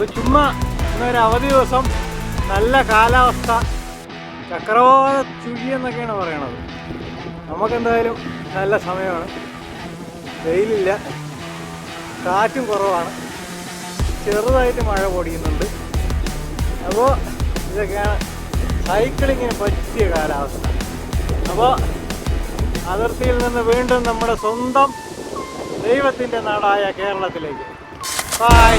അപ്പോൾ ചുമ്മാ ഇന്നൊരു അവധി ദിവസം, നല്ല കാലാവസ്ഥ, ചക്രവാത ചുഴി എന്നൊക്കെയാണ് പറയണത്. നമുക്കെന്തായാലും നല്ല സമയമാണ്, വെയിലില്ല, കാറ്റും കുറവാണ്, ചെറുതായിട്ട് മഴ പൊടിയുന്നുണ്ട്. അപ്പോൾ ഇതൊക്കെയാണ് സൈക്ലിങ്ങിന് പറ്റിയ കാലാവസ്ഥ. അപ്പോൾ അതിർത്തിയിൽ നിന്ന് വീണ്ടും നമ്മുടെ സ്വന്തം ദൈവത്തിൻ്റെ നാടായ കേരളത്തിലേക്ക്. ബൈ.